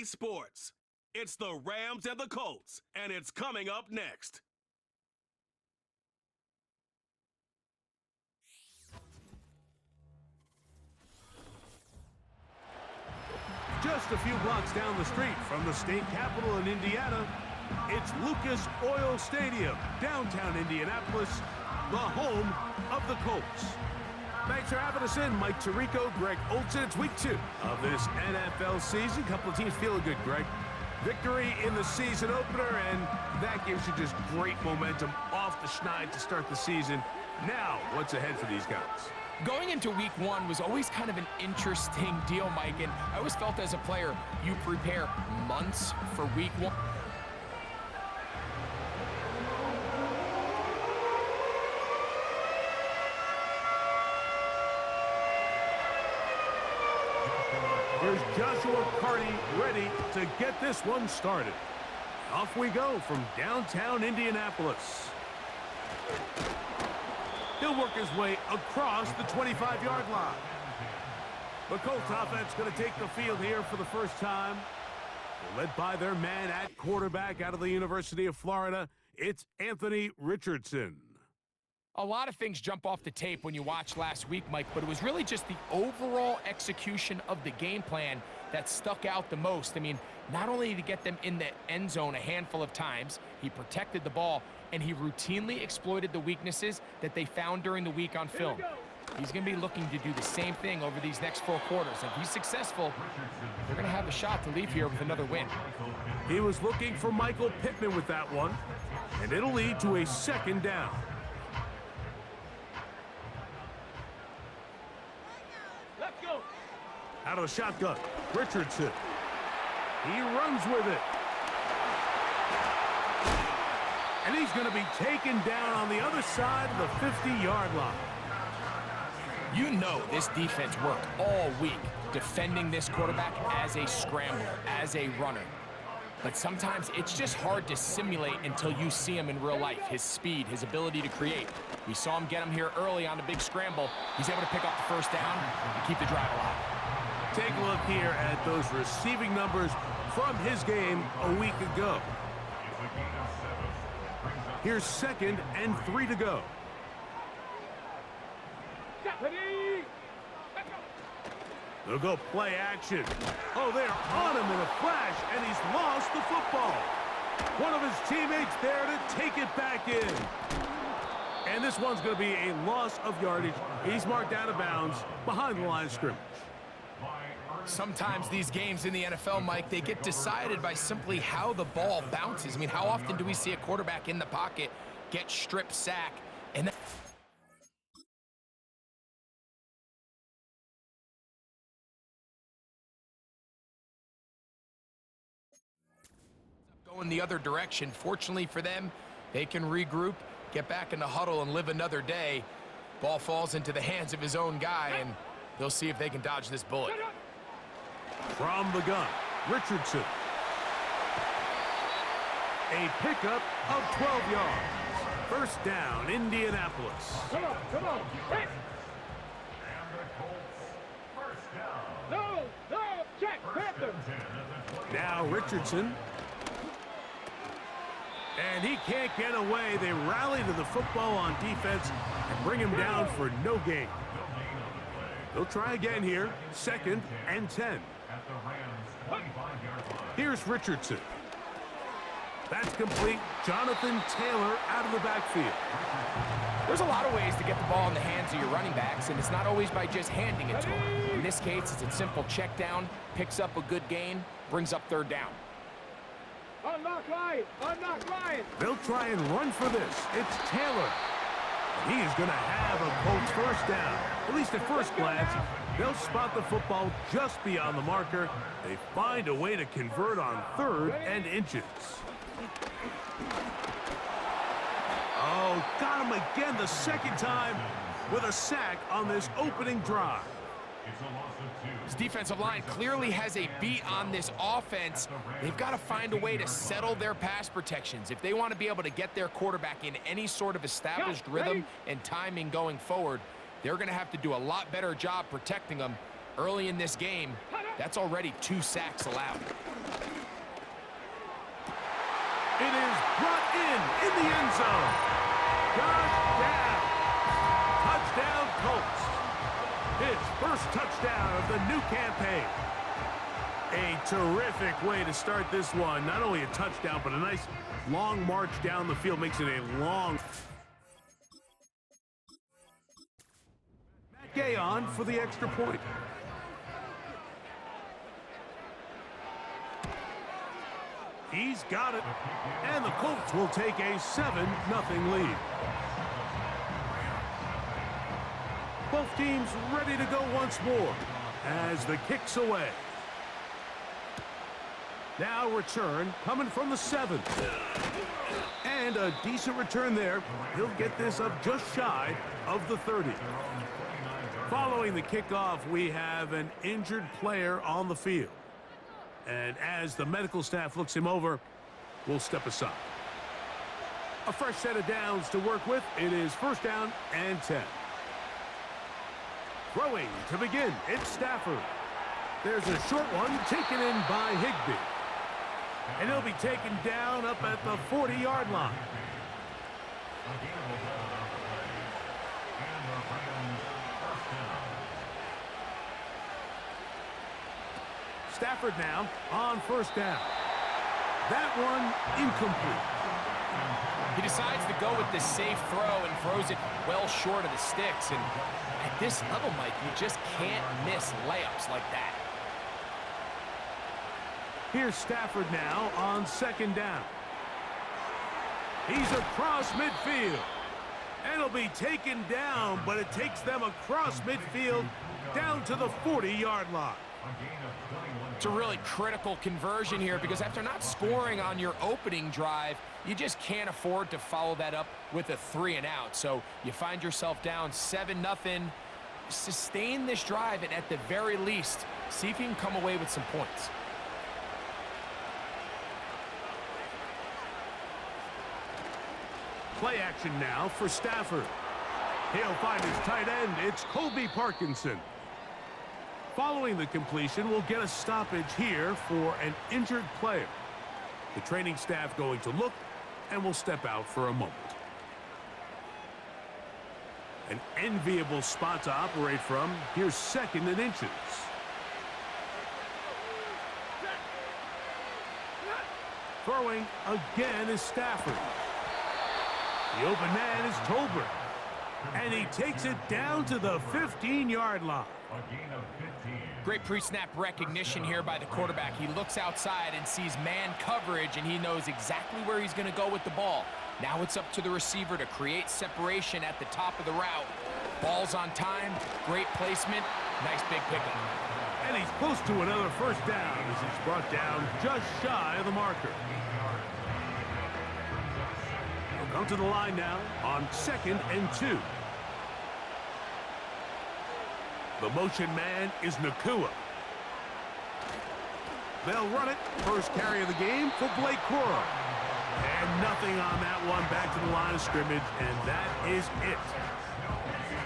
EA Sports. It's the Rams and the Colts, and it's coming up next. Just a few blocks down the street from the state capitol in Indiana, it's Lucas Oil Stadium, downtown Indianapolis, the home of the Colts. Thanks for having us in, Mike Tirico, Greg Olsen. It's week 2 of this NFL season. Couple of teams feeling good, Greg. Victory in the season opener, and that gives you just great momentum off the schneid to start the season. Now, what's ahead for these guys? Going into week 1 was always kind of an interesting deal, Mike, and I always felt as a player, you prepare months for week 1. Here's Joshua Carty ready to get this one started. Off we go from downtown Indianapolis. He'll work his way across the 25-yard line. The Colts offense going to take the field here for the first time. Led by their man at quarterback out of the University of Florida, it's Anthony Richardson. A lot of things jump off the tape when you watch last week, Mike, but it was really just the overall execution of the game plan that stuck out the most. I mean, not only did he get them in the end zone a handful of times, he protected the ball, and he routinely exploited the weaknesses that they found during the week on film. He's going to be looking to do the same thing over these next 4 quarters. If he's successful, they're going to have a shot to leave here with another win. He was looking for Michael Pittman with that one, and it'll lead to a second down. Out of the shotgun, Richardson. He runs with it. And he's going to be taken down on the other side of the 50-yard line. You know this defense worked all week defending this quarterback as a scrambler, as a runner. But sometimes it's just hard to simulate until you see him in real life. His speed, his ability to create. We saw him get him here early on a big scramble. He's able to pick up the first down and keep the drive alive. Take a look here at those receiving numbers from his game a week ago. Here's 2nd and 3 to go. They'll go play action. Oh, they're on him in a flash, and he's lost the football. One of his teammates there to take it back in. And this one's going to be a loss of yardage. He's marked out of bounds behind the line of scrimmage. Sometimes these games in the NFL, Mike, they get decided by simply how the ball bounces. I mean, how often do we see a quarterback in the pocket get strip sack and then going the other direction? Fortunately for them, they can regroup, get back in the huddle, and live another day. Ball falls into the hands of his own guy, and they'll see if they can dodge this bullet. From the gun, Richardson. A pickup of 12 yards. First down, Indianapolis. Come on. Hit. And the Colts, first down. No, check, Panther. Now Richardson. And he can't get away. They rally to the football on defense and bring him down for no gain. They'll try again here, 2nd and 10. Here's Richardson. That's complete. Jonathan Taylor out of the backfield. There's a lot of ways to get the ball in the hands of your running backs, and it's not always by just handing it to them. In this case, it's a simple check down, picks up a good gain, brings up 3rd down. Unlock line. They'll try and run for this. It's Taylor. He is going to have a Colts first down. At least at first glance, they'll spot the football just beyond the marker. They find a way to convert on 3rd and inches. Oh, got him again the 2nd time with a sack on this opening drive. This defensive line clearly has a beat on this offense. They've got to find a way to settle their pass protections. If they want to be able to get their quarterback in any sort of established rhythm and timing going forward, they're going to have to do a lot better job protecting them early in this game. That's already 2 sacks allowed. Touchdown! Touchdown, Colts. His first touchdown of the new campaign. A terrific way to start this one. Not only a touchdown, but a nice long march down the field. Makes it a long... Matt Gay on for the extra point. He's got it. And the Colts will take a 7-0 lead. Both teams ready to go once more as the kick's away. Now return coming from the 7. And a decent return there. He'll get this up just shy of the 30. Following the kickoff, we have an injured player on the field. And as the medical staff looks him over, we'll step aside. A fresh set of downs to work with. It is first down and 10. Throwing to begin, it's Stafford. There's a short one taken in by Higbee. And he'll be taken down up at the 40-yard line. Stafford now on first down. That one incomplete. He decides to go with the safe throw and throws it well short of the sticks. And at this level, Mike, you just can't miss layups like that. Here's Stafford now on second down. He's across midfield. And he'll be taken down, but it takes them across midfield down to the 40-yard line. It's a really critical conversion here because after not scoring on your opening drive, you just can't afford to follow that up with a 3-and-out. So you find yourself down 7-0. Sustain this drive and at the very least, see if you can come away with some points. Play action now for Stafford. He'll find his tight end. It's Colby Parkinson. Following the completion, we'll get a stoppage here for an injured player. The training staff going to look, and will step out for a moment. An enviable spot to operate from. Here's second and inches. Throwing again is Stafford. The open man is Tolbert. And he takes it down to the 15-yard line. Great pre-snap recognition here by the quarterback. He looks outside and sees man coverage, and he knows exactly where he's going to go with the ball. Now it's up to the receiver to create separation at the top of the route. Ball's on time, great placement, nice big pickup. And he's close to another first down as he's brought down just shy of the marker. He'll come to the line now on 2nd and 2. The motion man is Nakua. They'll run it. First carry of the game for Blake Cora. And nothing on that one. Back to the line of scrimmage, and that is it.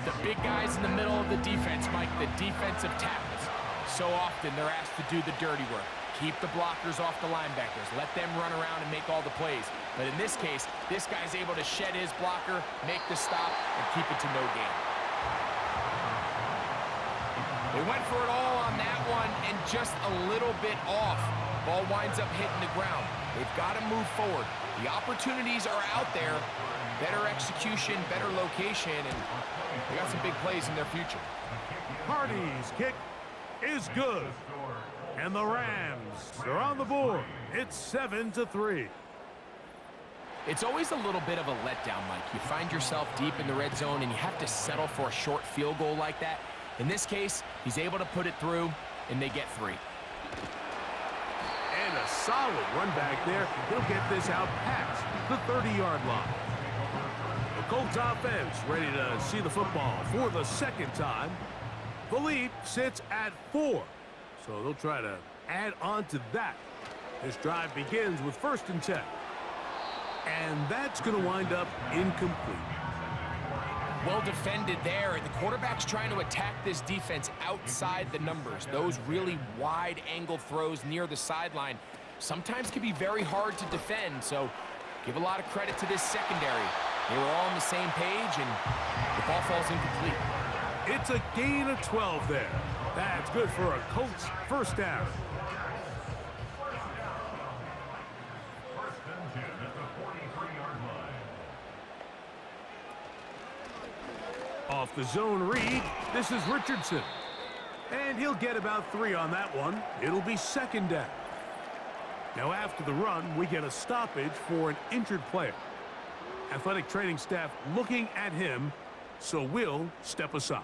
The big guys in the middle of the defense, Mike, the defensive tackles. So often they're asked to do the dirty work. Keep the blockers off the linebackers. Let them run around and make all the plays. But in this case, this guy's able to shed his blocker, make the stop, and keep it to no gain. They went for it all on that one and just a little bit off. Ball winds up hitting the ground. They've got to move forward. The opportunities are out there. Better execution, better location, and they got some big plays in their future. Hardy's kick is good. And the Rams are on the board. It's 7-3. It's always a little bit of a letdown, Mike. You find yourself deep in the red zone and you have to settle for a short field goal like that. In this case, he's able to put it through, and they get 3. And a solid run back there. He'll get this out past the 30-yard line. The Colts offense ready to see the football for the second time. The lead sits at 4, so they'll try to add on to that. This drive begins with 1st and 10. And that's going to wind up incomplete. Well defended there, and the quarterback's trying to attack this defense outside the numbers. Those really wide angle throws near the sideline sometimes can be very hard to defend, so Give a lot of credit to this secondary. They were all on the same page, and the ball falls incomplete. It's a gain of 12 there. That's good for a Colts first down. First and 10 at the 43-yard line. Off the zone read, this is Richardson. And he'll get about 3 on that one. It'll be second down. Now after the run, we get a stoppage for an injured player. Athletic training staff looking at him, so we'll step aside.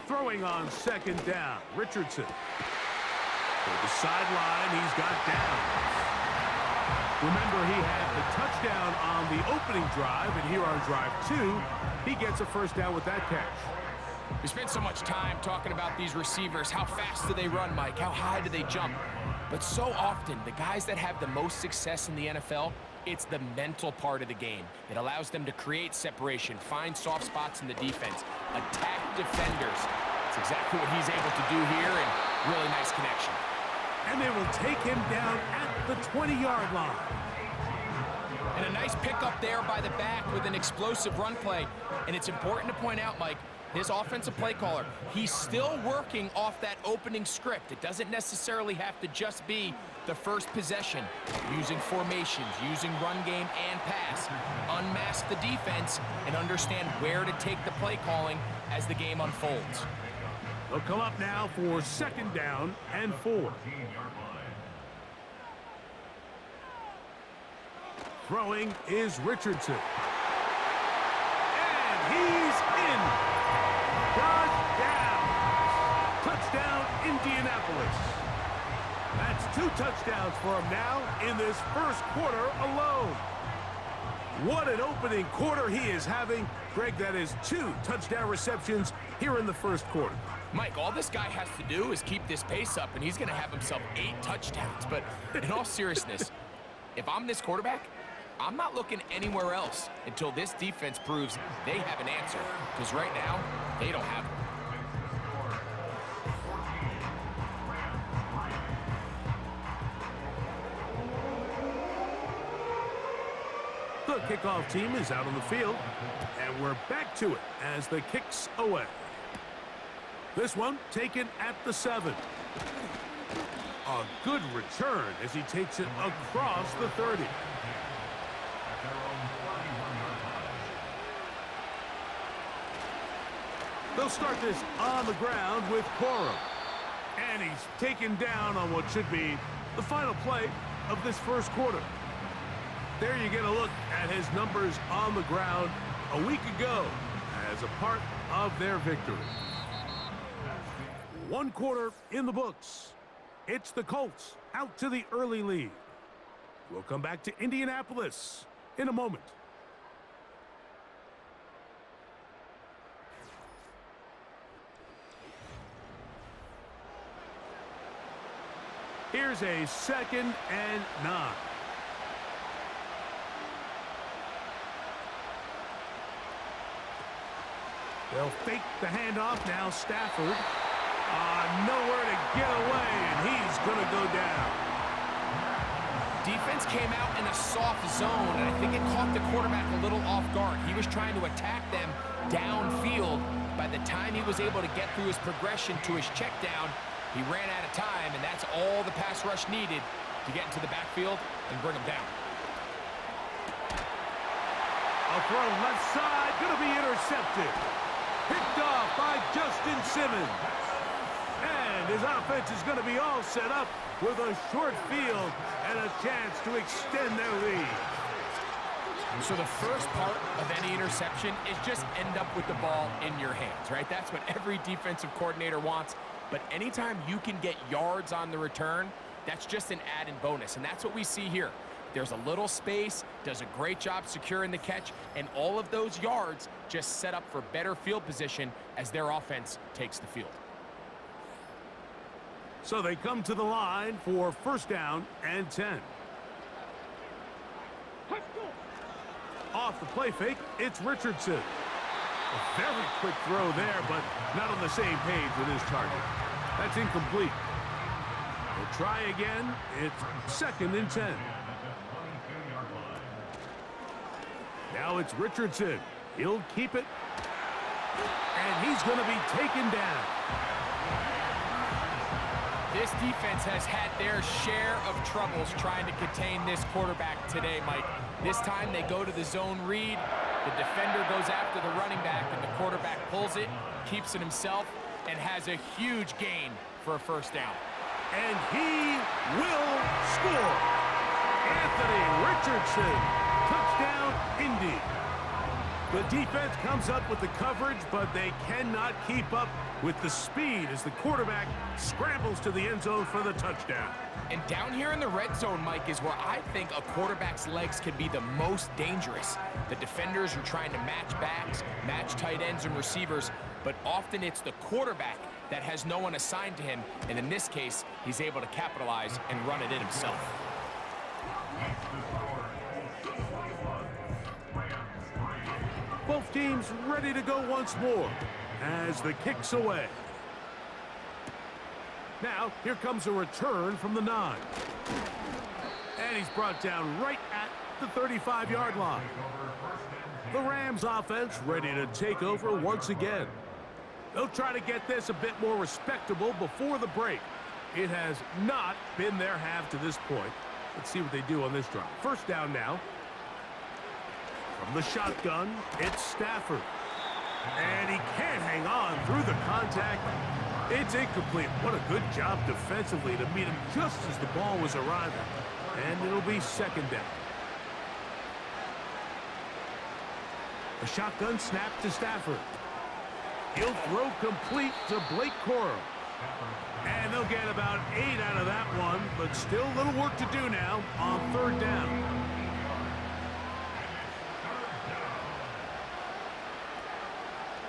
Throwing on second down, Richardson. For the sideline, he's got down. Remember, he had the touchdown on the opening drive, and here on drive 2, he gets a first down with that catch. We spent so much time talking about these receivers. How fast do they run, Mike? How high do they jump? But so often, the guys that have the most success in the NFL, it's the mental part of the game. It allows them to create separation, find soft spots in the defense, attack defenders. That's exactly what he's able to do here, and really nice connection. And they will take him down at the 20-yard line. And a nice pickup there by the back with an explosive run play. And it's important to point out, Mike, his offensive play caller, he's still working off that opening script. It doesn't necessarily have to just be the first possession. Using formations, using run game and pass. Unmask the defense and understand where to take the play calling as the game unfolds. They'll come up now for second down and 4. Throwing is Richardson. And he's in. Touchdown. Touchdown, Indianapolis. That's 2 touchdowns for him now in this first quarter alone. What an opening quarter he is having. Greg, that is 2 touchdown receptions here in the first quarter. Mike, all this guy has to do is keep this pace up, and he's going to have himself 8 touchdowns. But in all seriousness, if I'm this quarterback, I'm not looking anywhere else until this defense proves they have an answer. Because right now, they don't have it. The kickoff team is out on the field, and we're back to it as the kick's away. This one taken at the 7. A good return as he takes it across the 30. They'll start this on the ground with Corum. And he's taken down on what should be the final play of this first quarter. There you get a look at his numbers on the ground a week ago as a part of their victory. 1 quarter in the books. It's the Colts out to the early lead. We'll come back to Indianapolis in a moment. Here's a 2nd and 9. They'll fake the handoff now. Stafford. Nowhere to get away, and he's going to go down. Defense came out in a soft zone, and I think it caught the quarterback a little off guard. He was trying to attack them downfield. By the time he was able to get through his progression to his check down, he ran out of time, and that's all the pass rush needed to get into the backfield and bring him down. A throw left side, going to be intercepted. Picked off by Justin Simmons. And his offense is going to be all set up with a short field and a chance to extend their lead. So the first part of any interception is just end up with the ball in your hands, right? That's what every defensive coordinator wants. But anytime you can get yards on the return, that's just an added bonus. And that's what we see here. There's a little space, does a great job securing the catch, and all of those yards just set up for better field position as their offense takes the field. So they come to the line for first down and 10. Off the play fake, it's Richardson. A very quick throw there, but not on the same page with his target. That's incomplete. They'll try again. It's 2nd and 10. Now it's Richardson. He'll keep it. And he's going to be taken down. This defense has had their share of troubles trying to contain this quarterback today, Mike. This time they go to the zone read. The defender goes after the running back, and the quarterback pulls it, keeps it himself, and has a huge gain for a 1st down. And he will score. Anthony Richardson. Touchdown, Indy. The defense comes up with the coverage, but they cannot keep up with the speed as the quarterback scrambles to the end zone for the touchdown. And down here in the red zone, Mike, is where I think a quarterback's legs can be the most dangerous. The defenders are trying to match backs, match tight ends and receivers, but often it's the quarterback that has no one assigned to him, and in this case, he's able to capitalize and run it in himself. Both teams ready to go once more as the kick's away. Now, here comes a return from the 9. And he's brought down right at the 35-yard line. The Rams offense ready to take over once again. They'll try to get this a bit more respectable before the break. It has not been their half to this point. Let's see what they do on this drive. 1st down now. From the shotgun, it's Stafford. And he can't hang on through the contact. It's incomplete. What a good job defensively to meet him just as the ball was arriving. And it'll be 2nd down. A shotgun snap to Stafford. He'll throw complete to Blake Corum. And they'll get about 8 out of that one, but still a little work to do now on 3rd down.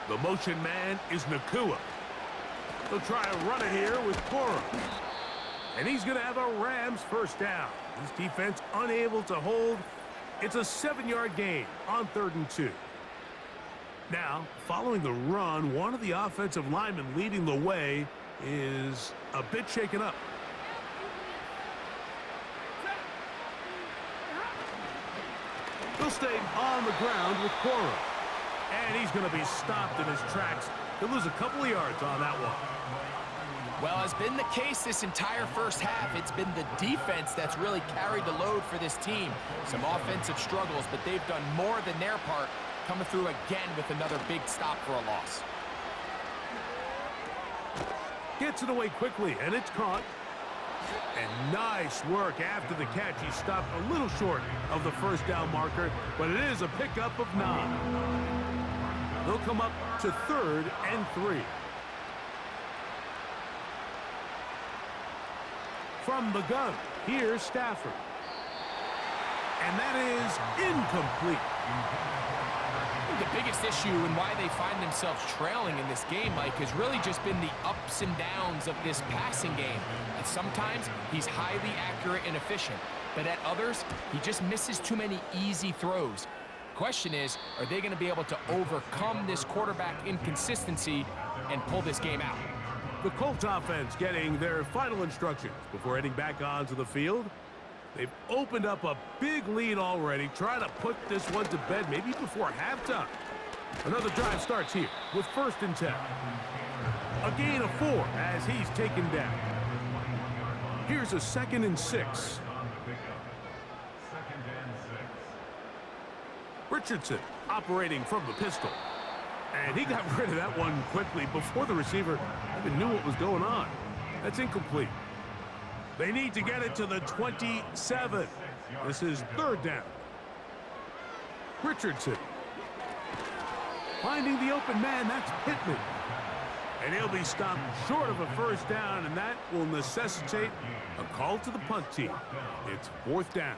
The motion man is Nakua. They'll try to run it here with Corum. And he's going to have a Rams 1st down. His defense unable to hold. It's a 7-yard gain on 3rd and 2. Now, following the run, one of the offensive linemen leading the way is a bit shaken up. They'll stay on the ground with Corum. And he's going to be stopped in his tracks. He'll lose a couple of yards on that one. Well, has been the case this entire 1st half. It's been the defense that's really carried the load for this team. Some offensive struggles, but they've done more than their part, coming through again with another big stop for a loss. Gets it away quickly, and it's caught. And nice work after the catch. He stopped a little short of the 1st down marker, but it is a pickup of 9. They'll come up to 3rd and 3. From the gun, here's Stafford. And that is incomplete. The biggest issue and why they find themselves trailing in this game, Mike, has really just been the ups and downs of this passing game. And sometimes he's highly accurate and efficient, but at others, he just misses too many easy throws. Question is, are they going to be able to overcome this quarterback inconsistency and pull this game out? The Colts offense getting their final instructions before heading back onto the field. They've opened up a big lead already, trying to put this one to bed maybe before halftime. Another drive starts here with 1st and 10. A gain of 4 as he's taken down. Here's a 2nd and 6. Richardson operating from the pistol. And he got rid of that one quickly before the receiver even knew what was going on. That's incomplete. They need to get it to the 27. This is 3rd down. Richardson. Finding the open man, that's Pittman. And he'll be stopped short of a 1st down, and that will necessitate a call to the punt team. It's 4th down.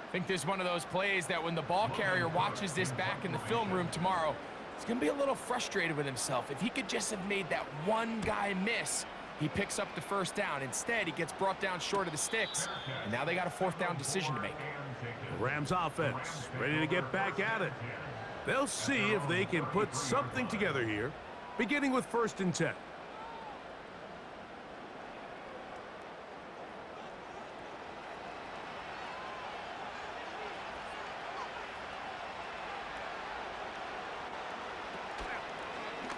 I think this is one of those plays that when the ball carrier watches this back in the film room tomorrow, he's going to be a little frustrated with himself. If he could just have made that one guy miss, he picks up the 1st down. Instead, he gets brought down short of the sticks, and now they got a 4th down decision to make. The Rams offense ready to get back at it. They'll see if they can put something together here, beginning with 1st and 10.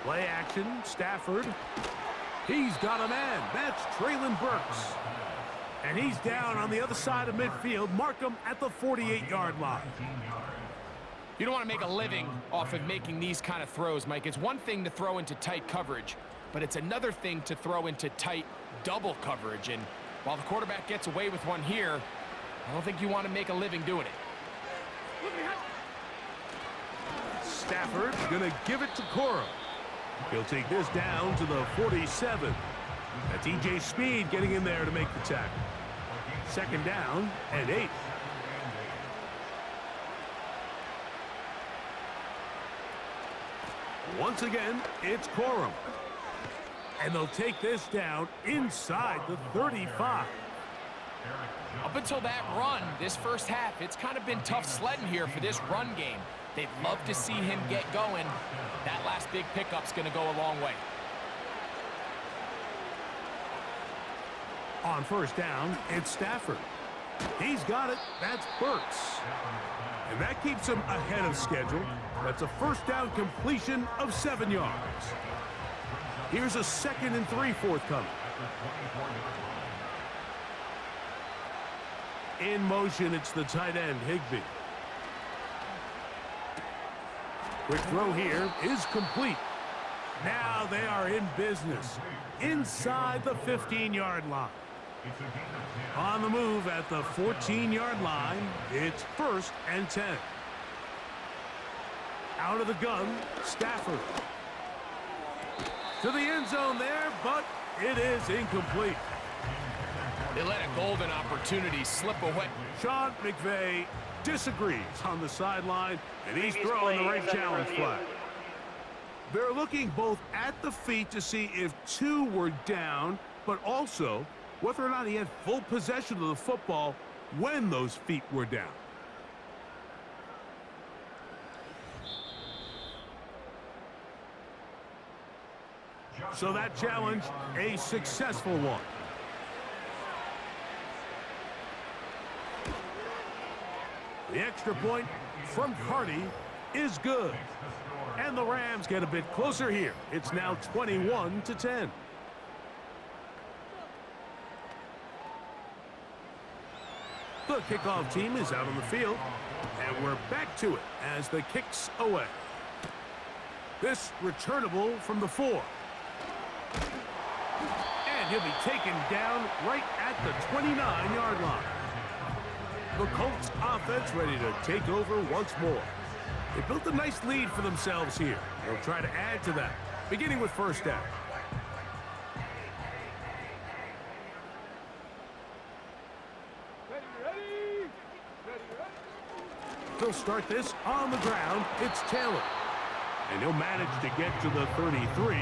Play action, Stafford. He's got a man. That's Traylon Burks. And he's down on the other side of midfield. Mark him at the 48-yard line. You don't want to make a living off of making these kind of throws, Mike. It's one thing to throw into tight coverage, but it's another thing to throw into tight double coverage. And while the quarterback gets away with one here, I don't think you want to make a living doing it. Stafford's going to give it to Corum. He'll take this down to the 47. That's E.J. Speed getting in there to make the tackle. Second down and 8. Once again, it's Corum. And they'll take this down inside the 35. Up until that run, this first half, it's kind of been tough sledding here for this run game. They'd love to see him get going. That last big pickup's going to go a long way. On first down, it's Stafford. He's got it. That's Burks. And that keeps him ahead of schedule. That's a first down completion of 7 yards. Here's a 2nd and 3 forthcoming. In motion, it's the tight end, Higbee. Quick throw here is complete. Now they are in business inside the 15-yard line. On the move at the 14-yard line, it's 1st and 10. Out of the gun, Stafford. To the end zone there, but it is incomplete. They let a golden opportunity slip away. Sean McVay disagrees on the sideline, and he's throwing the right challenge flag. They're looking both at the feet to see if 2 were down, but also whether or not he had full possession of the football when those feet were down. So that challenge, a successful one. The extra point from Carty is good. And the Rams get a bit closer here. It's now 21-10. The kickoff team is out on the field, and we're back to it as the kick's away. This returnable from the 4. And he'll be taken down right at the 29-yard line. The Colts offense ready to take over once more. They built a nice lead for themselves here. They'll try to add to that, beginning with first down. They'll start this on the ground. It's Taylor. And he'll manage to get to the 33.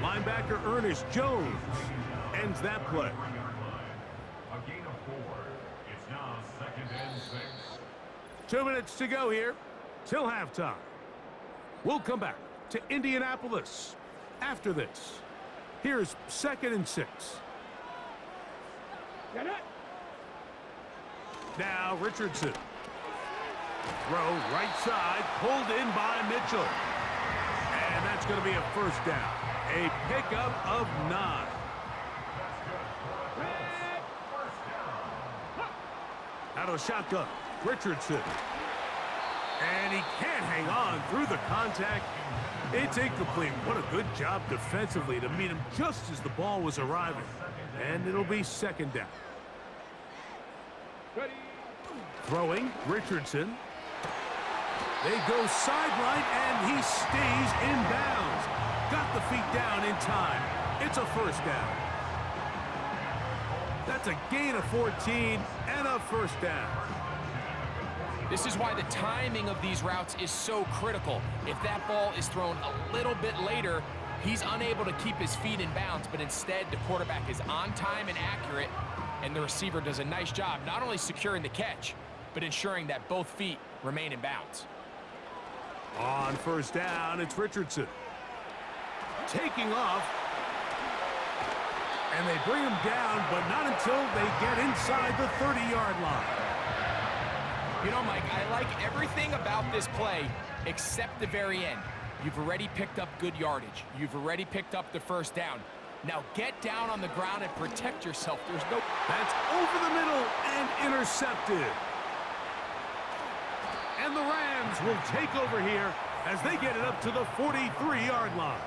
Linebacker Ernest Jones ends that play. A gain of 4. It's now 2nd and 6. 2 minutes to go here till halftime. We'll come back to Indianapolis after this. Here's 2nd and 6. Now Richardson. Throw right side, pulled in by Mitchell. And that's going to be a first down. A pickup of 9. Out of the shotgun, Richardson. And he can't hang on through the contact. It's incomplete. What a good job defensively to meet him just as the ball was arriving. And it'll be 2nd down. Throwing, Richardson. They go sideline, and he stays in bounds. Got the feet down in time. It's a first down. That's a gain of 14 and a first down. This is why the timing of these routes is so critical. If that ball is thrown a little bit later, he's unable to keep his feet in bounds, but instead the quarterback is on time and accurate, and the receiver does a nice job not only securing the catch, but ensuring that both feet remain in bounds. On first down, it's Richardson. Taking off. And they bring him down, but not until they get inside the 30-yard line. You know, Mike, I like everything about this play except the very end. You've already picked up good yardage. You've already picked up the first down. Now get down on the ground and protect yourself. There's no... That's over the middle and intercepted. And the Rams will take over here as they get it up to the 43-yard line.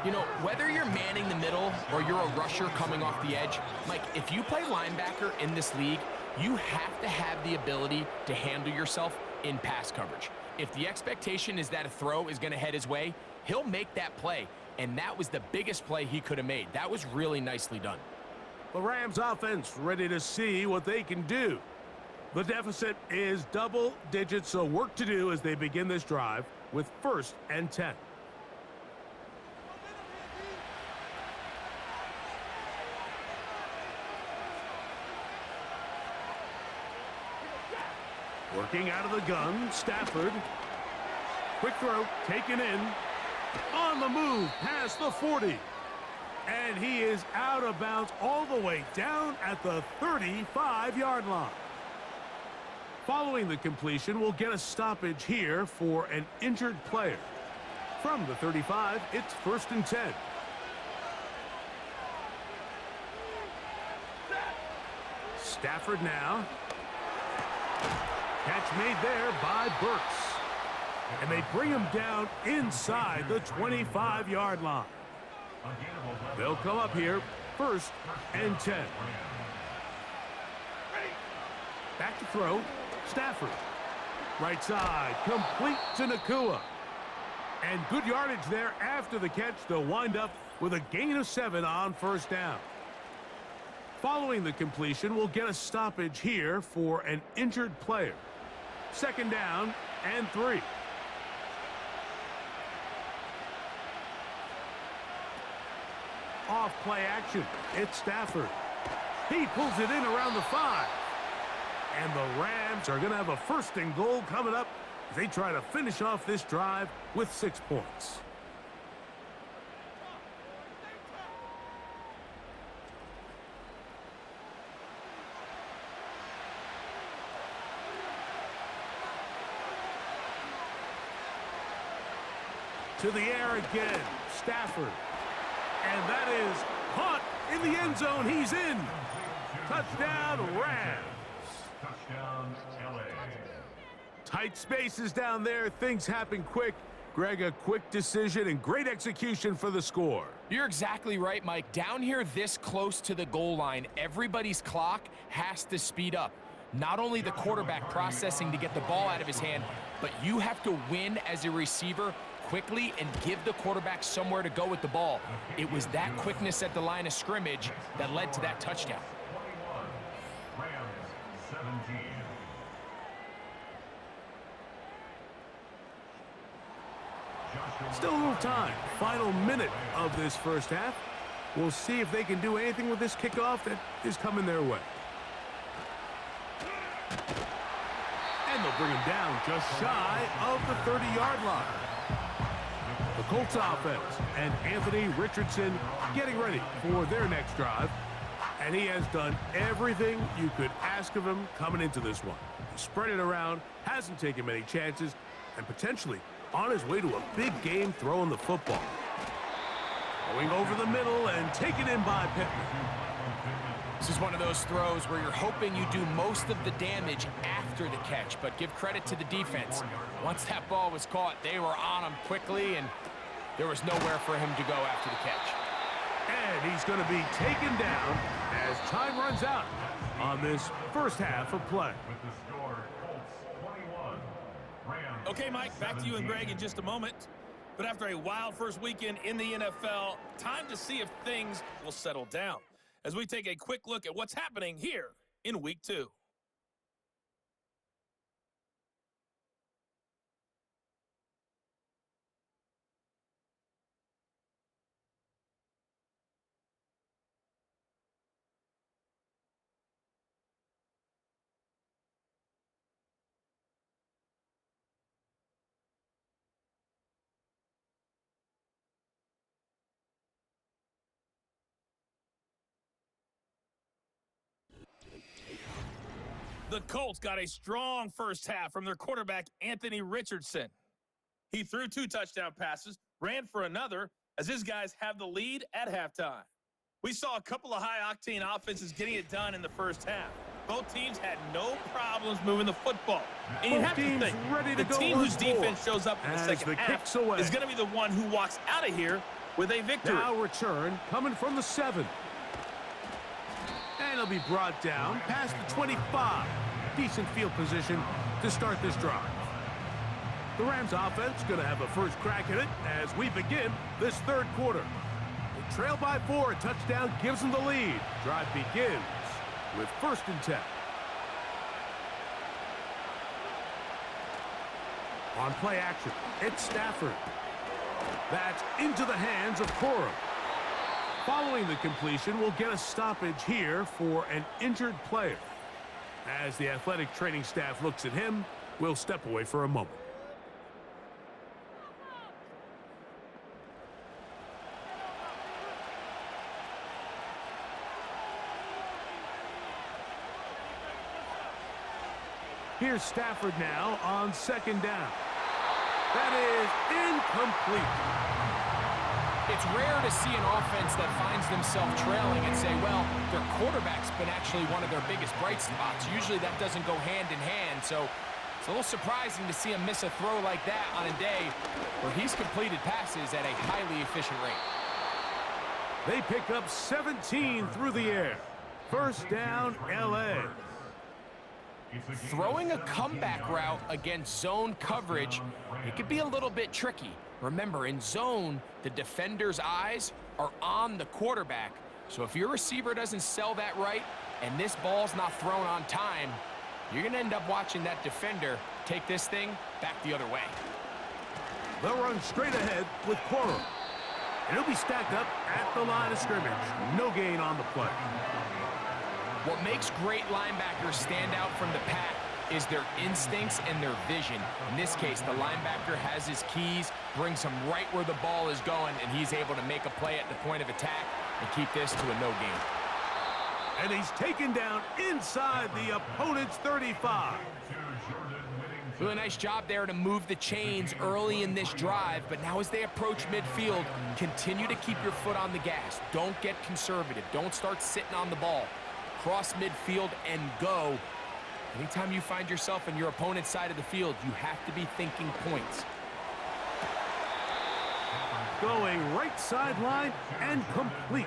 You know, whether you're manning the middle or you're a rusher coming off the edge, Mike, if you play linebacker in this league, you have to have the ability to handle yourself in pass coverage. If the expectation is that a throw is going to head his way, he'll make that play. And that was the biggest play he could have made. That was really nicely done. The Rams offense ready to see what they can do. The deficit is double digits, so work to do as they begin this drive with 1st and 10. Working out of the gun, Stafford. Quick throw, taken in. On the move, past the 40. And he is out of bounds all the way down at the 35-yard line. Following the completion, we'll get a stoppage here for an injured player. From the 35, it's 1st and 10. Stafford now. Catch made there by Burks. And they bring him down inside the 25-yard line. They'll come up here, 1st and 10. Back to throw, Stafford. Right side, complete to Nakua. And good yardage there after the catch to wind up with a gain of 7 on 1st down. Following the completion, we'll get a stoppage here for an injured player. 2nd down and 3. Off play action. It's Stafford. He pulls it in around the 5. And the Rams are going to have a 1st and goal coming up as they try to finish off this drive with 6 points. To the air again, Stafford. And that is caught in the end zone. He's in. Touchdown, Rams. Touchdown, LA. Tight spaces down there. Things happen quick. Greg, a quick decision and great execution for the score. You're exactly right, Mike. Down here this close to the goal line, everybody's clock has to speed up. Not only the quarterback processing to get the ball out of his hand, but you have to win as a receiver quickly and give the quarterback somewhere to go with the ball. It was that quickness at the line of scrimmage that led to that touchdown. 21, Rams 17. Still a little time. Final minute of this 1st half. We'll see if they can do anything with this kickoff that is coming their way. And they'll bring him down just shy of the 30-yard line. The Colts offense and Anthony Richardson getting ready for their next drive. And he has done everything you could ask of him coming into this one. He spread it around, hasn't taken many chances, and potentially on his way to a big game throwing the football. Going over the middle and taken in by Pittman. This is one of those throws where you're hoping you do most of the damage after the catch, but give credit to the defense. Once that ball was caught, they were on him quickly, and there was nowhere for him to go after the catch. And he's going to be taken down as time runs out on this 1st half of play. With the score, Colts 21, Rams Okay, Mike, back to you and Greg in just a moment. But after a wild first weekend in the NFL, time to see if things will settle down as we take a quick look at what's happening here in Week 2. The Colts got a strong first half from their quarterback, Anthony Richardson. He threw 2 touchdown passes, ran for another, as his guys have the lead at halftime. We saw a couple of high-octane offenses getting it done in the first half. Both teams had no problems moving the football. And you have to think, ready to the go team whose once defense more. shows up in the second half is going to be the one who walks out of here with a victory. Now return coming from the 7. And it'll be brought down past the 25. Decent field position to start this drive. The Rams offense going to have a first crack at it as we begin this third quarter. They trail by 4. A touchdown gives them the lead. Drive begins with 1st and 10. On play action, it's Stafford. That's into the hands of Cora. Following the completion, we'll get a stoppage here for an injured player. As the athletic training staff looks at him, we'll step away for a moment. Here's Stafford now on 2nd down. That is incomplete. It's rare to see an offense that finds themselves trailing and say, well, their quarterback's been actually one of their biggest bright spots. Usually that doesn't go hand in hand, so it's a little surprising to see him miss a throw like that on a day where he's completed passes at a highly efficient rate. They pick up 17 through the air. 1st down, L.A. Throwing a comeback route against zone coverage, it could be a little bit tricky. Remember, in zone, the defender's eyes are on the quarterback. So if your receiver doesn't sell that right and this ball's not thrown on time, you're going to end up watching that defender take this thing back the other way. They'll run straight ahead with Cora. And he'll be stacked up at the line of scrimmage. No gain on the play. What makes great linebackers stand out from the pack is their instincts and their vision. In this case, the linebacker has his keys, brings him right where the ball is going, and he's able to make a play at the point of attack and keep this to a no gain. And he's taken down inside the opponent's 35. Really nice job there to move the chains early in this drive, but now as they approach midfield, continue to keep your foot on the gas. Don't get conservative. Don't start sitting on the ball. Cross midfield and go. Anytime you find yourself on your opponent's side of the field, you have to be thinking points. Going right sideline and complete.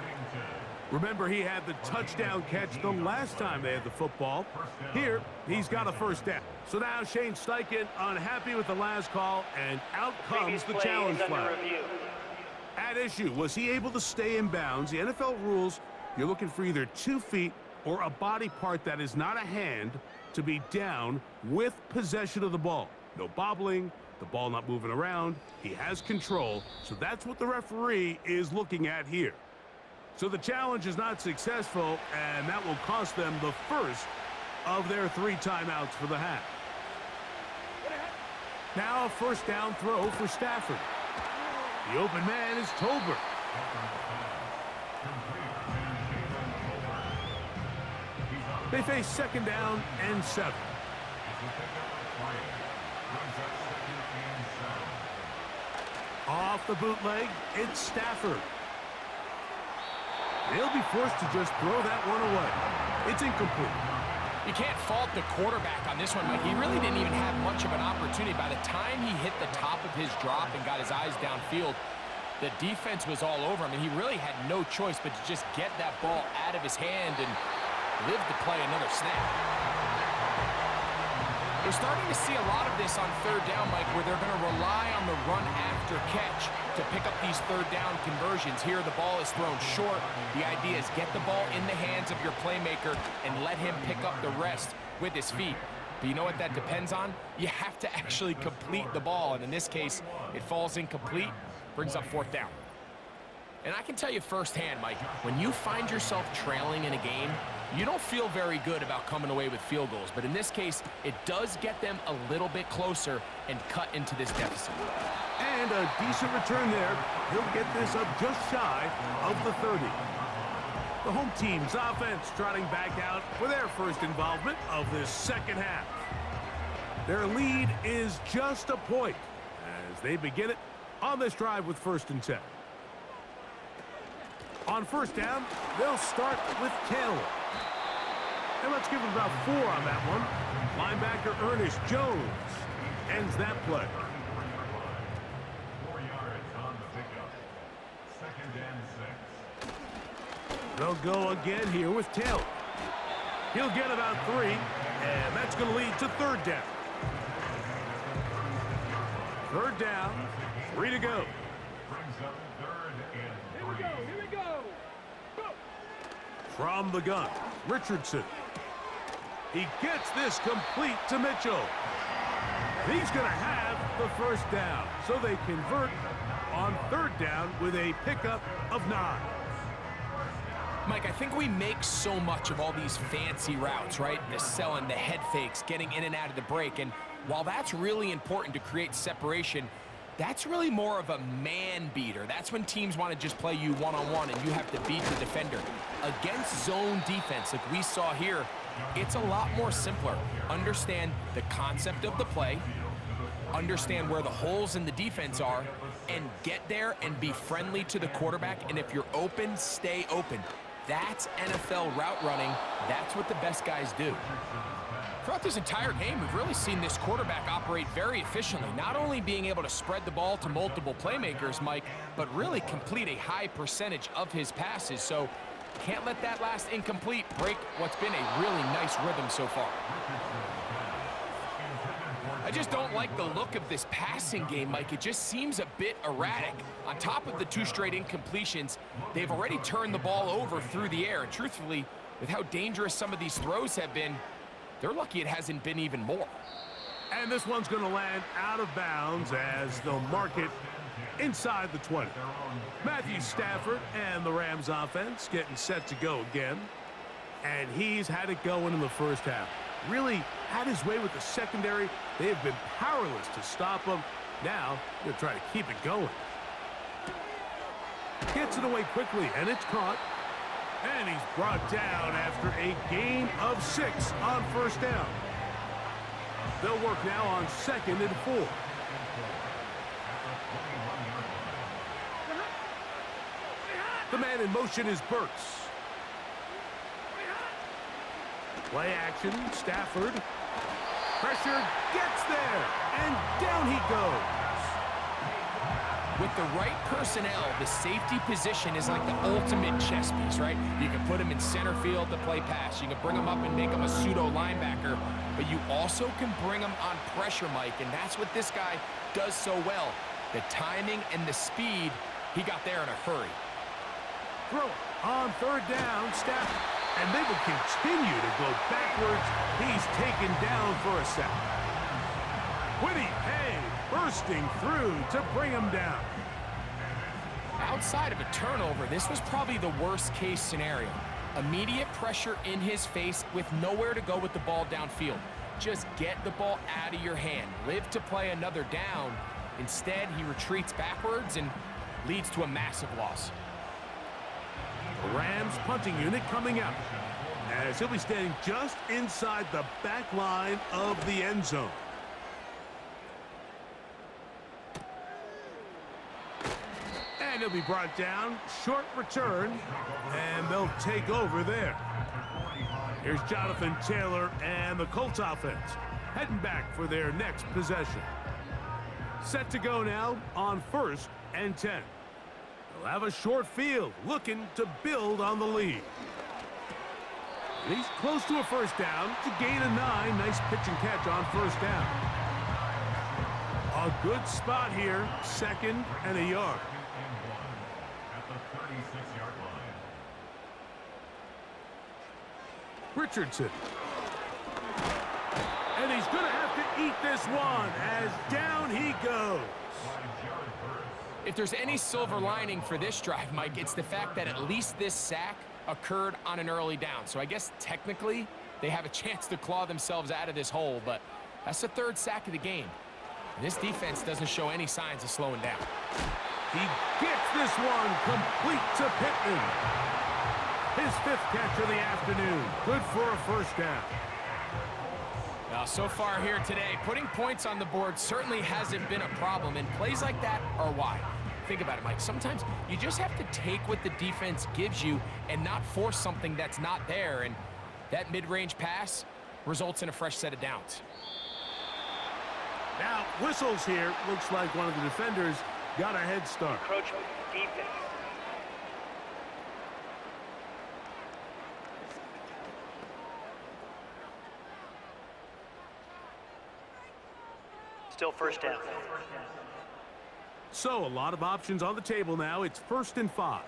Remember, he had the touchdown catch the last time they had the football. Here, he's got a 1st down. So now Shane Steichen unhappy with the last call, and out comes the challenge flag. At issue, was he able to stay in bounds? The NFL rules, you're looking for either 2 feet or a body part that is not a hand to be down with possession of the ball. No bobbling, the ball not moving around. He has control, so that's what the referee is looking at here. So the challenge is not successful, and that will cost them the first of their 3 timeouts for the half. Now a 1st down throw for Stafford. The open man is Tolbert. They face 2nd down and 7. Off the bootleg, it's Stafford. They'll be forced to just throw that one away. It's incomplete. You can't fault the quarterback on this one, Mike. He really didn't even have much of an opportunity. By the time he hit the top of his drop and got his eyes downfield, the defense was all over him, and he really had no choice but to just get that ball out of his hand and live to play another snap. We're starting to see a lot of this on 3rd down, Mike, where they're going to rely on the run after catch to pick up these 3rd down conversions. Here, the ball is thrown short. The idea is get the ball in the hands of your playmaker and let him pick up the rest with his feet. But you know what that depends on? You have to actually complete the ball, and in this case, it falls incomplete, brings up 4th down. And I can tell you firsthand, Mike, when you find yourself trailing in a game, you don't feel very good about coming away with field goals. But in this case, it does get them a little bit closer and cut into this deficit. And a decent return there. He'll get this up just shy of the 30. The home team's offense trotting back out for their first involvement of this 2nd half. Their lead is just a point, as as they begin it on this drive with 1st and 10. On 1st down, they'll start with Taylor. And let's give him about 4 on that one. Linebacker Ernest Jones ends that play. 4 yards on the pickup. 2nd and 6. They'll go again here with Taylor. He'll get about 3, and that's going to lead to 3rd down. 3rd down, 3 to go. Brings up 3rd and 3. Here we go. From the gun, Richardson. He gets this complete to Mitchell. And he's going to have the 1st down. So they convert on 3rd down with a pickup of 9. Mike, I think we make so much of all these fancy routes, right? The selling, the head fakes, getting in and out of the break. And while that's really important to create separation, that's really more of a man beater. That's when teams want to just play you one-on-one and you have to beat the defender. Against zone defense, like we saw here, it's a lot more simpler. Understand the concept of the play, understand where the holes in the defense are, and get there and be friendly to the quarterback. And if you're open, stay open. That's NFL route running. That's what the best guys do. Throughout this entire game, we've really seen this quarterback operate very efficiently, not only being able to spread the ball to multiple playmakers, Mike, but really complete a high percentage of his passes. So can't let that last incomplete break what's been a really nice rhythm so far. I just don't like the look of this passing game, Mike. It just seems a bit erratic. On top of the 2 straight incompletions, they've already turned the ball over through the air. And truthfully, with how dangerous some of these throws have been, they're lucky it hasn't been even more. And this one's going to land out of bounds as they'll mark it inside the 20. Matthew Stafford and the Rams offense getting set to go again. And he's had it going in the 1st half. Really had his way with the secondary. They have been powerless to stop him. Now they'll try to keep it going. Gets it away quickly, and it's caught. And he's brought down after a gain of 6 on 1st down. They'll work now on 2nd and 4. The man in motion is Burks. Play action, Stafford. Pressure gets there, and down he goes. With the right personnel, the safety position is like the ultimate chess piece, right? You can put him in center field to play pass. You can bring him up and make him a pseudo linebacker, but you also can bring him on pressure, Mike, and that's what this guy does so well. The timing and the speed, he got there in a hurry. Throw on 3rd down, Stafford. And they will continue to go backwards. He's taken down for a sack. Whitty Hay bursting through to bring him down. Outside of a turnover, this was probably the worst case scenario. Immediate pressure in his face with nowhere to go with the ball downfield. Just get the ball out of your hand. Live to play another down. Instead, he retreats backwards and leads to a massive loss. The Rams punting unit coming out as he'll be standing just inside the back line of the end zone. And he'll be brought down. Short return. And they'll take over there. Here's Jonathan Taylor and the Colts offense heading back for their next possession. Set to go now on 1st and 10. They'll have a short field, looking to build on the lead. And he's close to a 1st down to gain a 9. Nice pitch and catch on 1st down. A good spot here, 2nd and a yard. At the 36-yard line. Richardson. And he's going to have to eat this one as down he goes. If there's any silver lining for this drive, Mike, it's the fact that at least this sack occurred on an early down. So I guess technically they have a chance to claw themselves out of this hole, but that's the 3rd sack of the game. And this defense doesn't show any signs of slowing down. He gets this one complete to Pittman. His 5th catch of the afternoon. Good for a 1st down. Now, So far here today, putting points on the board certainly hasn't been a problem, and plays like that are why. Think about it, Mike. Sometimes you just have to take what the defense gives you and not force something that's not there, and that mid-range pass results in a fresh set of downs. Now, whistles here. Looks like one of the defenders got a head start. Encroachment defense. Still first down. So, a lot of options on the table now. It's 1st and 5.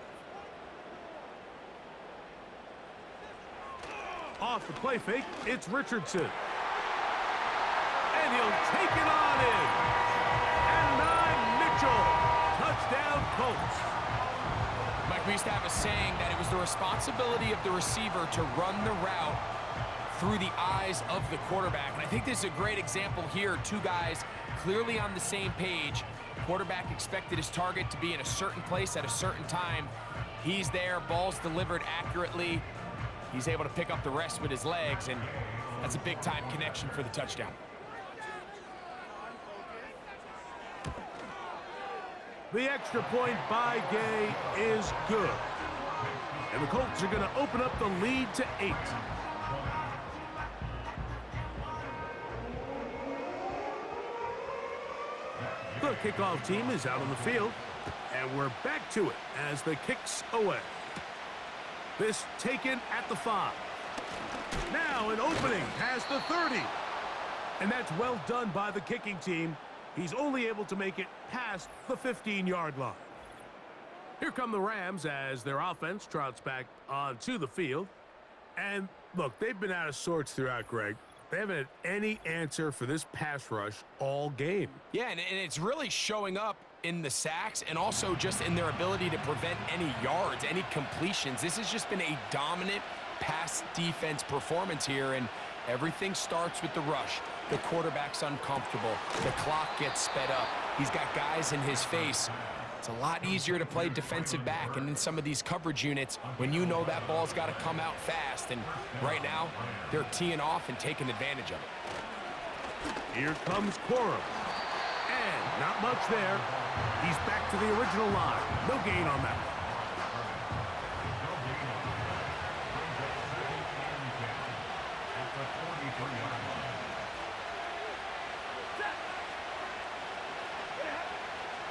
Off the play fake, it's Richardson. And he'll take it on in. And 9, Mitchell. Touchdown, Colts. Mike, we used to have a saying that it was the responsibility of the receiver to run the route through the eyes of the quarterback. And I think this is a great example here. Two guys clearly on the same page. Quarterback expected his target to be in a certain place at a certain time. He's there, ball's delivered accurately. He's able to pick up the rest with his legs, and that's a big-time connection for the touchdown. The extra point by Gay is good. And the Colts are going to open up the lead to 8. The kickoff team is out on the field, and we're back to it as the kick's away. This taken at the 5. Now an opening past the 30. And that's well done by the kicking team. He's only able to make it past the 15-yard line. Here come the Rams as their offense trots back onto the field. And look, they've been out of sorts throughout, Greg. They haven't had any answer for this pass rush all game. Yeah, and it's really showing up in the sacks and also just in their ability to prevent any yards, any completions. This has just been a dominant pass defense performance here, and everything starts with the rush. The quarterback's uncomfortable. The clock gets sped up. He's got guys in his face. It's a lot easier to play defensive back and in some of these coverage units when you know that ball's got to come out fast. And right now, they're teeing off and taking advantage of it. Here comes Cora. And not much there. He's back to the original line. No gain on that.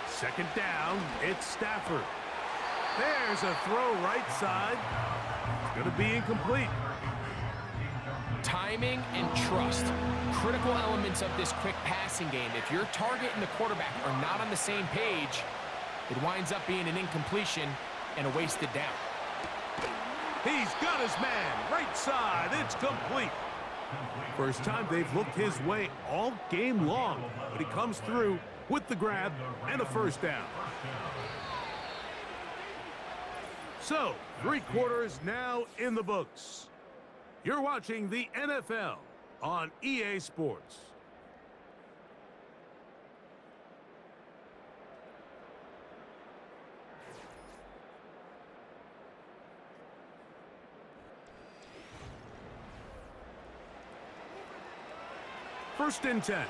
Second down, it's Stafford. There's a throw right side. It's going to be incomplete. Timing and trust, critical elements of this quick passing game. If your target and the quarterback are not on the same page, it winds up being an incompletion and a wasted down. He's got his man, right side, it's complete. First time they've looked his way all game long, but he comes through with the grab and a first down. So, 3 quarters now in the books. You're watching the NFL on EA Sports. First and 10.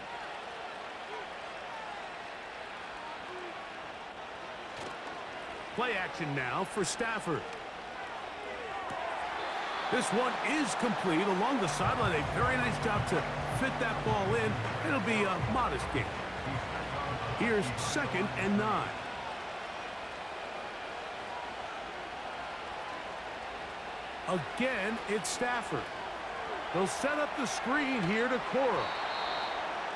Play action now for Stafford. This one is complete along the sideline. A very nice job to fit that ball in. It'll be a modest gain. Here's 2nd and 9. Again, it's Stafford. They'll set up the screen here to Cora.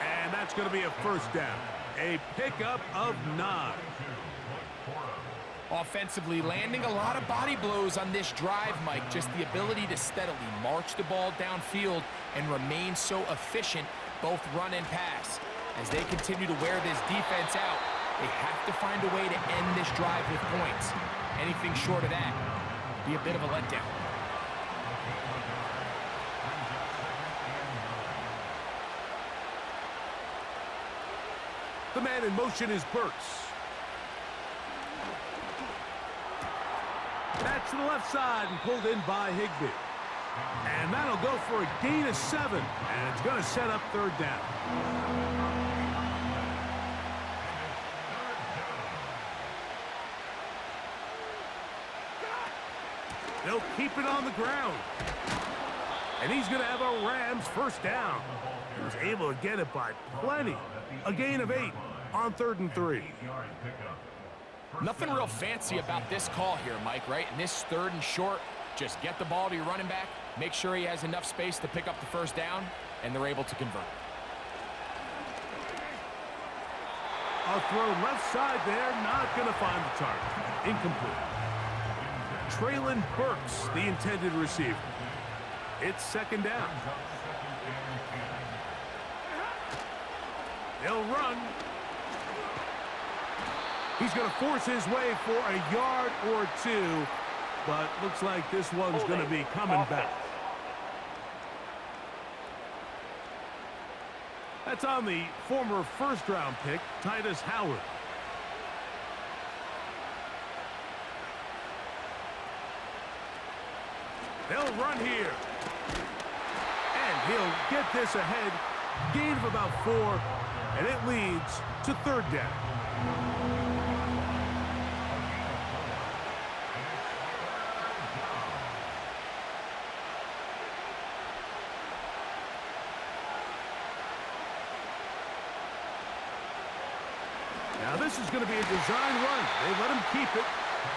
And that's going to be a first down. A pickup of 9. Offensively, landing a lot of body blows on this drive, Mike. Just the ability to steadily march the ball downfield and remain so efficient, both run and pass. As they continue to wear this defense out, they have to find a way to end this drive with points. Anything short of that would be a bit of a letdown. The man in motion is Burks. That's to the left side and pulled in by Higbee. And that'll go for a gain of 7. And it's going to set up third down. They'll keep it on the ground. And he's going to have a Rams first down. He was able to get it by plenty. A gain of 8 on 3rd and 3. Nothing real fancy about this call here, Mike, right? In this 3rd and short, just get the ball to your running back, make sure he has enough space to pick up the first down, and they're able to convert. A throw left side there, not going to find the target. Incomplete. Traylon Burks, the intended receiver. It's 2nd down. They'll run. He's going to force his way for a yard or 2, but looks like this one's going to be coming back. That's on the former first-round pick, Titus Howard. They'll run here. And he'll get this ahead. Gain of about 4, and it leads to 3rd down. Now this is going to be a design run. They let him keep it.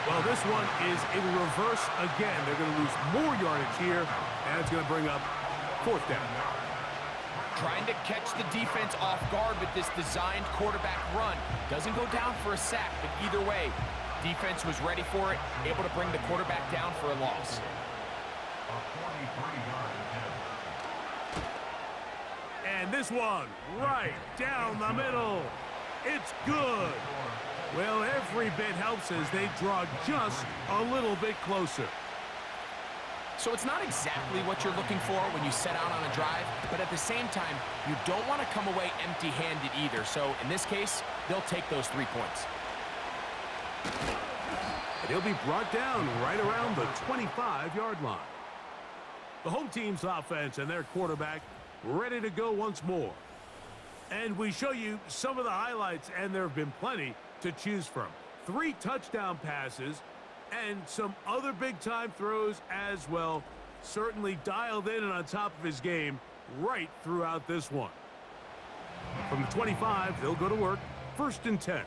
Well, this one is in reverse again. They're going to lose more yardage here, and it's going to bring up 4th down. Trying to catch the defense off guard with this designed quarterback run. Doesn't go down for a sack, but either way, defense was ready for it, able to bring the quarterback down for a loss. And this one, right down the middle. It's good. Well, every bit helps as they draw just a little bit closer. So it's not exactly what you're looking for when you set out on a drive, but at the same time, you don't want to come away empty-handed either. So in this case, they'll take those 3 points. And he'll be brought down right around the 25-yard line. The home team's offense and their quarterback ready to go once more. And we show you some of the highlights, and there have been plenty to choose from. 3 touchdown passes and some other big-time throws as well. Certainly dialed in and on top of his game right throughout this one. From the 25, they'll go to work. 1st and 10.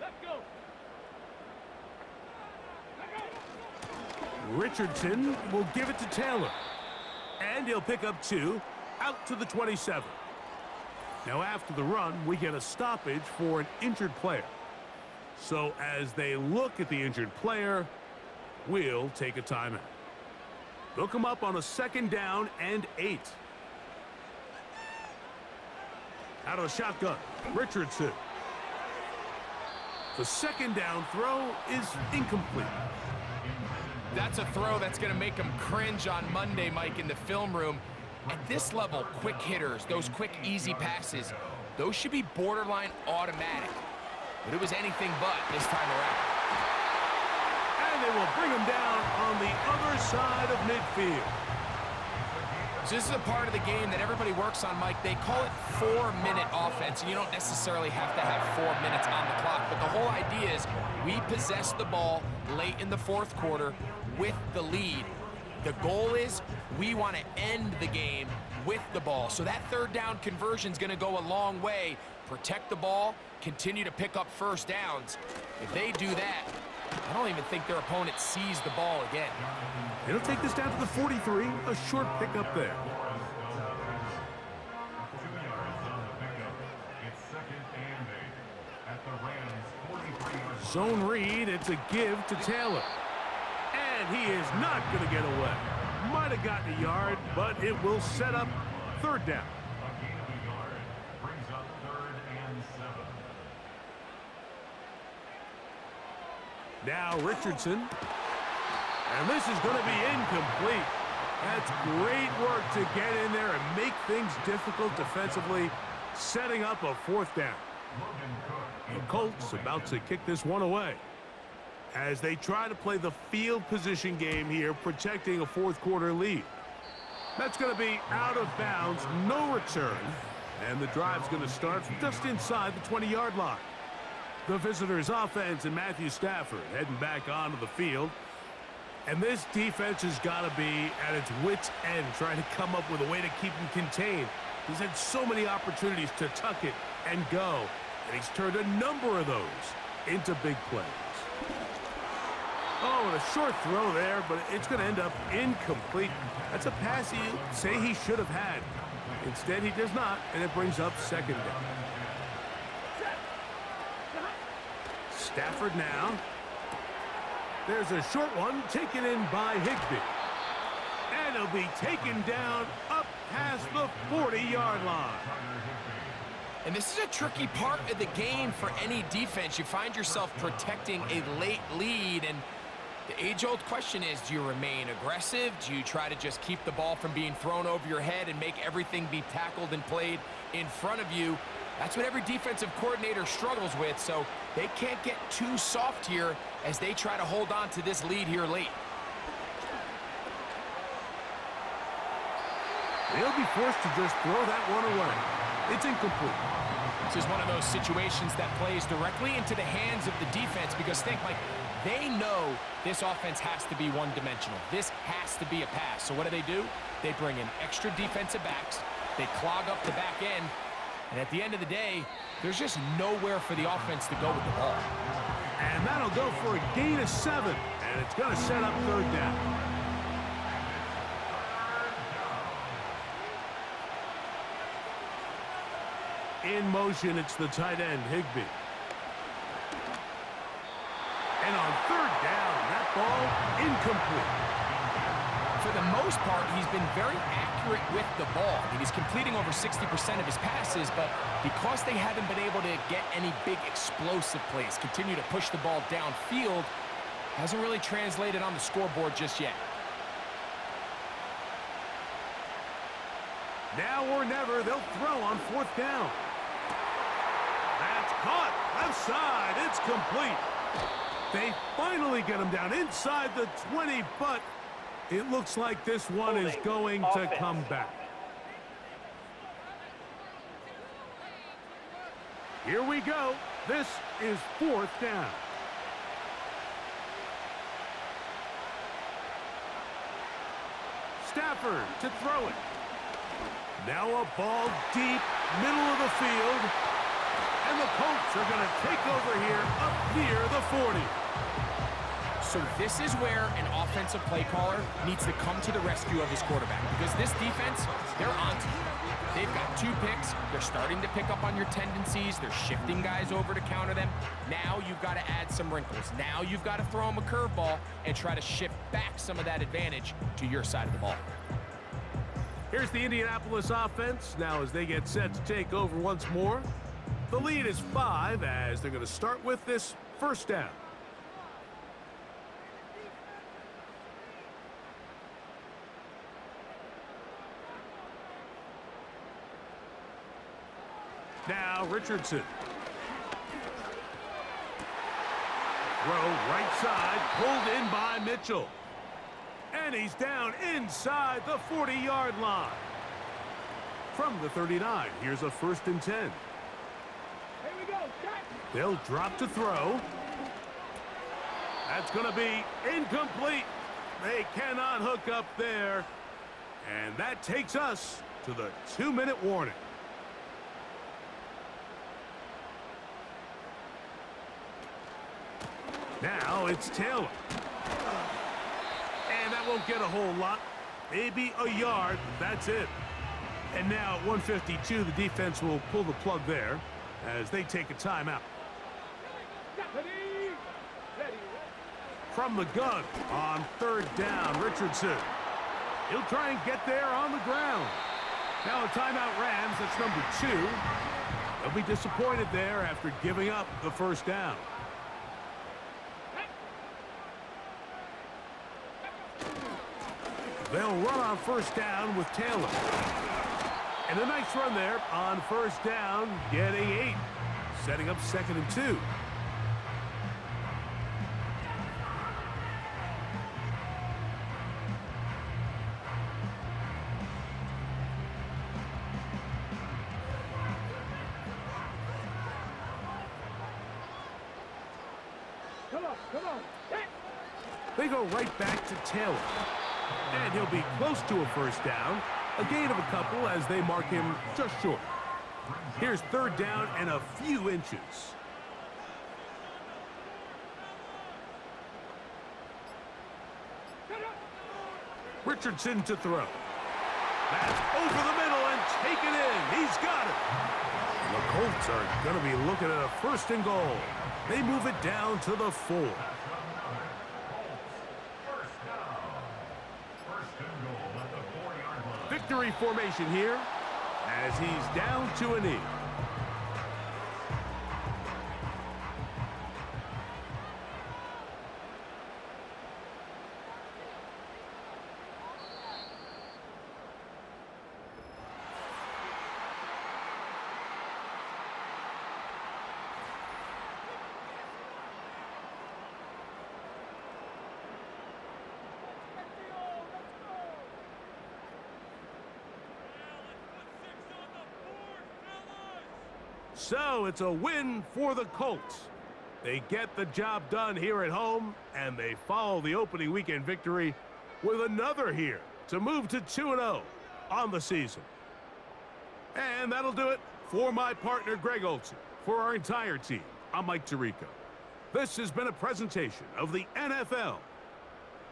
Let's go. Richardson will give it to Taylor. And he'll pick up 2 out to the 27. Now after the run, we get a stoppage for an injured player. So as they look at the injured player, we'll take a timeout. They'll come up on a 2nd down and 8. Out of the shotgun, Richardson. The 2nd down throw is incomplete. That's a throw that's going to make them cringe on Monday, Mike, in the film room. At this level, quick hitters, those quick, easy passes, those should be borderline automatic. But it was anything but this time around. And they will bring him down on the other side of midfield. So this is a part of the game that everybody works on, Mike. They call it 4-minute offense, and you don't necessarily have to have 4 minutes on the clock. But the whole idea is we possess the ball late in the 4th quarter with the lead. The goal is we want to end the game with the ball. So that 3rd down conversion is going to go a long way. Protect the ball, continue to pick up first downs. If they do that, I don't even think their opponent sees the ball again. It'll take this down to the 43, a short pickup there. Zone read, it's a give to Taylor. And he is not going to get away. Might have gotten a yard, but it will set up 3rd down. Now Richardson. And this is going to be incomplete. That's great work to get in there and make things difficult defensively, setting up a 4th down. The Colts about to kick this one away. as they try to play the field position game here, protecting a fourth-quarter lead. That's going to be out of bounds, no return, and the drive's going to start from just inside the 20-yard line. The visitors' offense and Matthew Stafford heading back onto the field. And this defense has got to be at its wits' end, trying to come up with a way to keep him contained. He's had so many opportunities to tuck it and go, and he's turned a number of those into big plays. Oh, and a short throw there, but it's going to end up incomplete. That's a pass you say he should have had. Instead, he does not, and it brings up second down. Stafford now. There's a short one taken in by Higbee. And he'll be taken down up past the 40-yard line. And this is a tricky part of the game for any defense. You find yourself protecting a late lead, and the age-old question is, do you remain aggressive? Do you try to just keep the ball from being thrown over your head and make everything be tackled and played in front of you? That's what every defensive coordinator struggles with, so they can't get too soft here as they try to hold on to this lead here late. They'll be forced to just throw that one away. It's incomplete. This is one of those situations that plays directly into the hands of the defense because think, Mike, they know this offense has to be one-dimensional. This has to be a pass. So what do? They bring in extra defensive backs. They clog up the back end. And at the end of the day, there's just nowhere for the offense to go with the ball. And that'll go for a gain of 7. And it's going to set up third down. In motion, it's the tight end, Higbee. And on third down, that ball incomplete. For the most part, he's been very accurate with the ball. I mean, he's completing over 60% of his passes, but because they haven't been able to get any big explosive plays, continue to push the ball downfield, hasn't really translated on the scoreboard just yet. Now or never, they'll throw on fourth down. That's caught. Left side. It's complete. They finally get him down inside the 20, but it looks like this one is going to come back. Here we go. This is fourth down. Stafford to throw it. Now a ball deep, middle of the field. And the Colts are going to take over here up near the 40. So this is where an offensive play caller needs to come to the rescue of his quarterback because this defense, they're on to you. They've got 2 picks. They're starting to pick up on your tendencies. They're shifting guys over to counter them. Now you've got to add some wrinkles. Now you've got to throw them a curveball and try to shift back some of that advantage to your side of the ball. Here's the Indianapolis offense. Now as they get set to take over once more. The lead is 5 as they're going to start with this first down. Now Richardson. Throw right side, pulled in by Mitchell. And he's down inside the 40-yard line. From the 39, here's a 1st and 10. They'll drop to throw. That's going to be incomplete. They cannot hook up there. And that takes us to the 2-minute warning. Now it's Taylor. And that won't get a whole lot. Maybe a yard, but that's it. And now at 1:52, the defense will pull the plug there as they take a timeout. From the gun on 3rd down, Richardson. He'll try and get there on the ground. Now a timeout Rams, that's number 2. They'll be disappointed there after giving up the first down. They'll run on 1st down with Taylor. And a nice run there on 1st down, getting 8. Setting up 2nd and 2. They go right back to Taylor. And he'll be close to a first down. A gain of a couple as they mark him just short. Here's third down and a few inches. Richardson to throw. That's over the middle and taken in. He's got it. The Colts are going to be looking at a first and goal. They move it down to the 4. Victory formation here as he's down to a knee. So it's a win for the Colts. They get the job done here at home, and they follow the opening weekend victory with another here to move to 2-0 on the season. And that'll do it for my partner, Greg Olson. For our entire team, I'm Mike Tirico. This has been a presentation of the NFL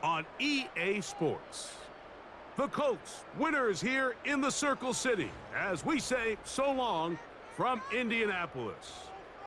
on EA Sports. The Colts, winners here in the Circle City, as we say so long from Indianapolis.